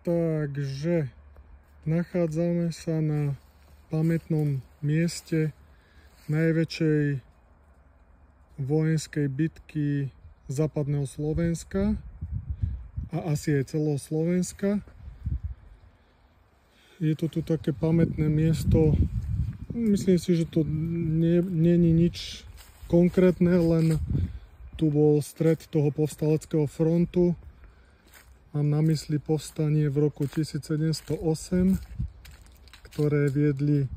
Takže nachádzame sa na pamätnom mieste najväčšej vojenskej bitky západného Slovenska a asi aj celého Slovenska. Je to tu také pamätné miesto. Myslím si, že to nie je nič konkrétne, len tu bol stred toho povstaleckého frontu. Mám na mysli povstanie v roku 1708, ktoré viedli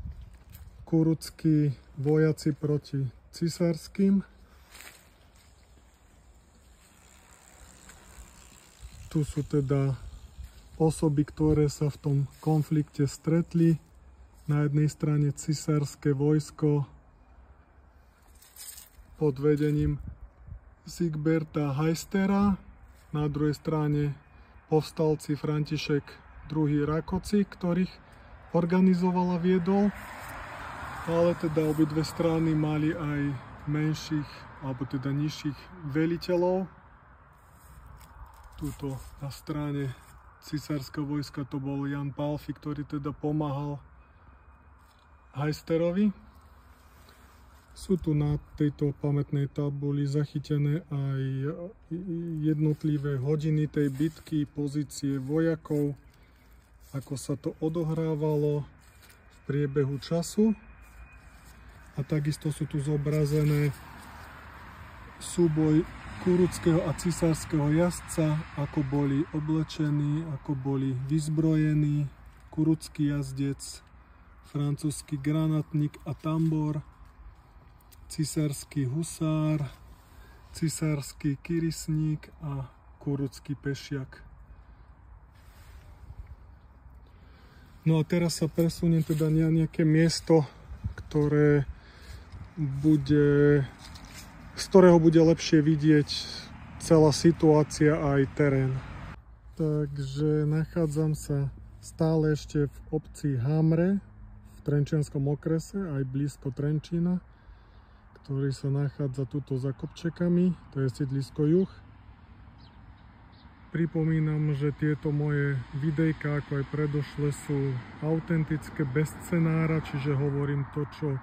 kuruckí vojaci proti cisárskym. Tu sú teda osoby, ktoré sa v tom konflikte stretli. Na jednej strane cisárske vojsko pod vedením Sigberta Heistera, na druhej strane povstalci František II. Rakoci, ktorých organizoval a viedol. Ale teda obidve strany mali aj menších, alebo teda nižších veliteľov. Tuto na strane cisárskeho vojska to bol Jan Palffy, ktorý teda pomáhal Heisterovi. Sú tu na tejto pamätnej tabuli zachytené aj jednotlivé hodiny tej bitky, pozície vojakov, ako sa to odohrávalo v priebehu času. A takisto sú tu zobrazené súboj kuruckého a cisárskeho jazdca, ako boli oblečení, ako boli vyzbrojení. Kurucký jazdec, francúzsky granatník a tambor, cisársky husár, cisársky kyrisník a kurucký pešiak. No a teraz sa presuniem teda na nejaké miesto, z ktorého bude lepšie vidieť celá situácia a aj terén. Takže nachádzam sa stále ešte v obci Hamre v Trenčianskom okrese, aj blízko Trenčína, ktorý sa nachádza tuto za kopčekami, to je sídlisko Juh. Pripomínam, že tieto moje videjka, ako aj predošlé, sú autentické, bez scenára, čiže hovorím to, čo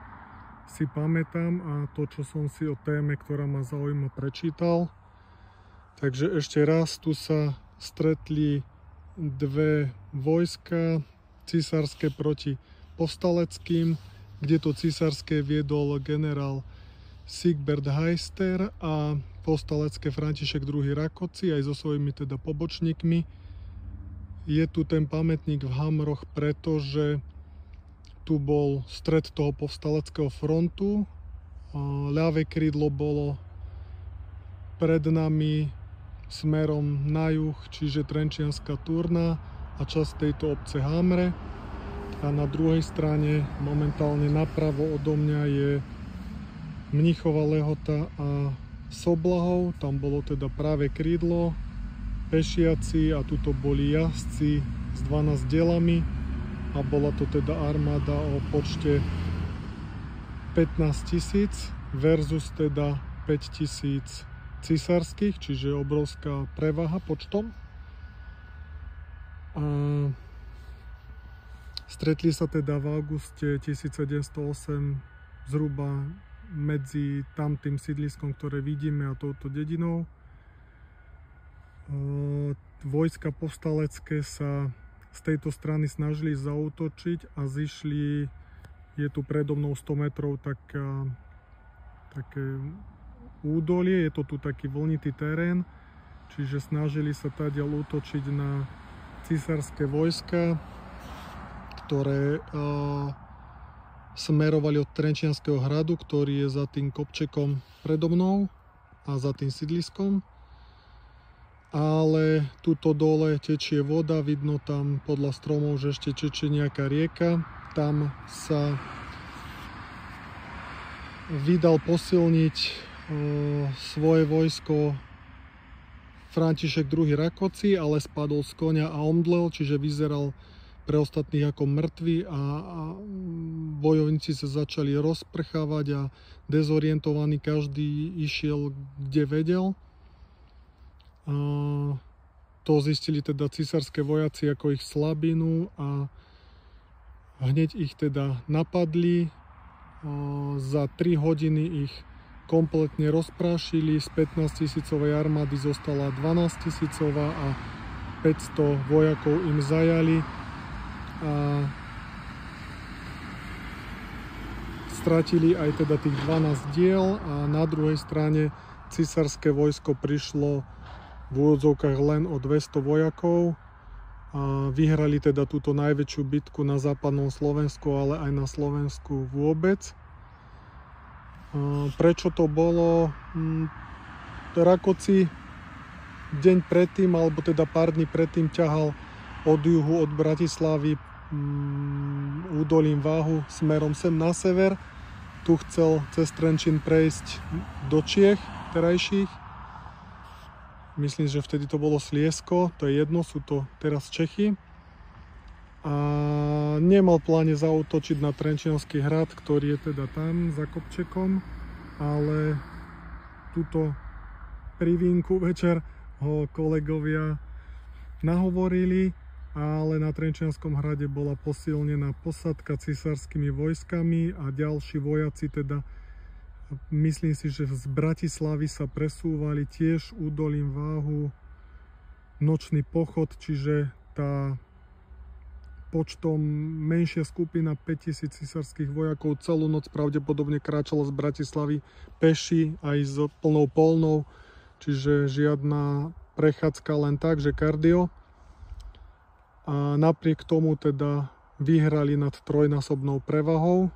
si pamätám a to, čo som si o téme, ktorá ma zaujíma, prečítal. Takže ešte raz, tu sa stretli dve vojska, cisárske proti povstaleckým, kde to cisárske viedol generál Sigbert Heister a povstalecké František II. Rakoci aj so svojimi teda pobočníkmi. Je tu ten pamätník v Hamroch, pretože tu bol stred toho povstaleckého frontu. Ľavé krídlo bolo pred nami smerom na juh, čiže Trenčianska Turna a časť tejto obce Hamre. A na druhej strane, momentálne napravo odo mňa, je Mníchova Lehota a Soblahov. Tam bolo teda práve krídlo, pešiaci a tuto boli jazdci s 12 dielami. A bola to teda armáda o počte 15 000 versus teda 5 000 cisárskych, čiže obrovská prevaha počtom. A stretli sa teda v auguste 1708 zhruba medzi tamtým sídliskom, ktoré vidíme, a touto dedinou. Vojska povstalecké sa z tejto strany snažili zaútočiť a zišli, je tu predo mnou 100 metrov také údolie, je to tu taký vlnitý terén, čiže snažili sa tadiaľ útočiť na cisárske vojska, ktoré smerovali od Trenčianskeho hradu, ktorý je za tým kopčekom predo mnou a za tým sídliskom. Ale tuto dole tečie voda, vidno tam podľa stromov, že ešte tečie nejaká rieka. Tam sa vydal posilniť svoje vojsko František II. Rakoci, ale spadol z koňa a omdlel, čiže vyzeral pre ostatných ako mŕtvy a bojovníci sa začali rozprchávať a dezorientovaní každý išiel kde vedel. To zistili teda císarské vojaci ako ich slabinu a hneď ich teda napadli. Za 3 hodiny ich kompletne rozprášili. Z 15 000 armády zostala 12 000 a 500 vojakov im zajali. A stratili aj teda tých 12 diel a na druhej strane císarské vojsko prišlo v úvodzovkách len o 200 vojakov a vyhrali teda túto najväčšiu bitku na západnom Slovensku, ale aj na Slovensku vôbec. Prečo to bolo? Rakoci deň predtým, alebo teda pár dní predtým ťahal od juhu, od Bratislavy údolím Váhu smerom sem na sever. Tu chcel cez Trenčín prejsť do Čiech terajších. Myslím, že vtedy to bolo Sliesko, to je jedno, sú to teraz Čechy. A nemal v pláne zaútočiť na Trenčiansky hrad, ktorý je teda tam za kopčekom, ale túto pri vínku večer ho kolegovia nahovorili, ale na Trenčianskom hrade bola posilnená posádka císarskými vojskami a ďalší vojaci teda, myslím si, že z Bratislavy sa presúvali tiež údolím Váhu nočný pochod, čiže tá počtom menšia skupina 5000 císarských vojakov celú noc pravdepodobne kráčala z Bratislavy peši aj s plnou polnou, čiže žiadna prechádzka len tak, že kardio. A napriek tomu teda vyhrali nad trojnásobnou prevahou.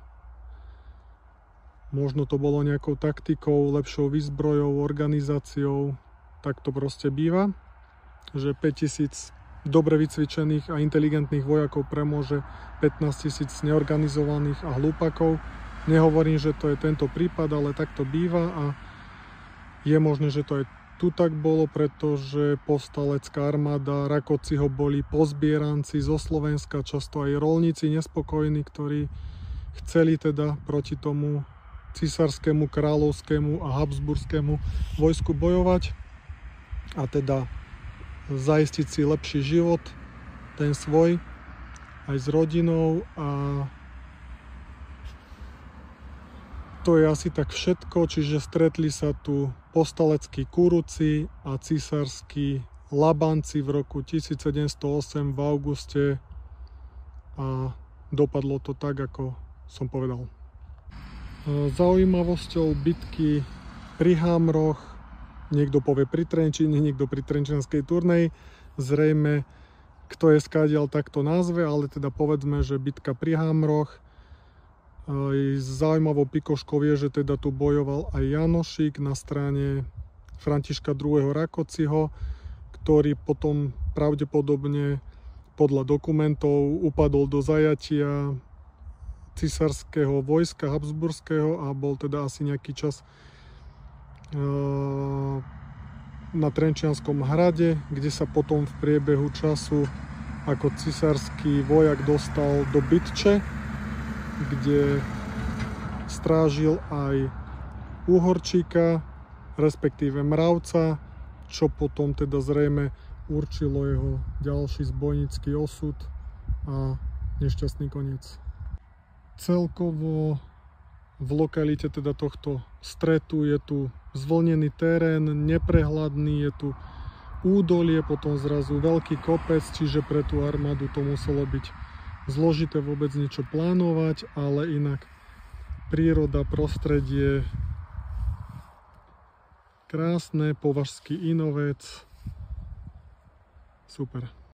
Možno to bolo nejakou taktikou, lepšou výzbrojou, organizáciou. Tak to proste býva, že 5000 dobre vycvičených a inteligentných vojakov premôže 15 000 neorganizovaných a hlúpakov. Nehovorím, že to je tento prípad, ale tak to býva a je možné, že to aj tu tak bolo, pretože povstalecká armáda, Rakoci ho boli pozbieranci zo Slovenska, často aj roľníci nespokojní, ktorí chceli teda proti tomu císarskému, kráľovskému a habsburskému vojsku bojovať a teda zaistiť si lepší život, ten svoj, aj s rodinou. A to je asi tak všetko, čiže stretli sa tu povstaleckí Kuruci a císarskí Labanci v roku 1708 v auguste a dopadlo to tak, ako som povedal. Zaujímavosťou bitky pri Hamroch, niekto povie pri Trenčíne, niekto pri Trenčianskej turnej, zrejme kto je skádiaľ takto názve, ale teda povedzme, že bitka pri Hamroch. Zaujímavou pikoškou je, že teda tu bojoval aj Janošík na strane Františka II. Rakociho, ktorý potom pravdepodobne podľa dokumentov upadol do zajatia císarského vojska habsburského a bol teda asi nejaký čas na Trenčianskom hrade, kde sa potom v priebehu času ako císarský vojak dostal do Bytče, kde strážil aj Úhorčíka, respektíve Mravca, čo potom teda zrejme určilo jeho ďalší zbojnícky osud a nešťastný koniec. Celkovo v lokalite teda tohto stretu je tu zvlnený terén, neprehľadný, je tu údolie, potom zrazu veľký kopec, čiže pre tú armádu to muselo byť zložité vôbec niečo plánovať, ale inak príroda, prostredie krásne, Považský Inovec, super.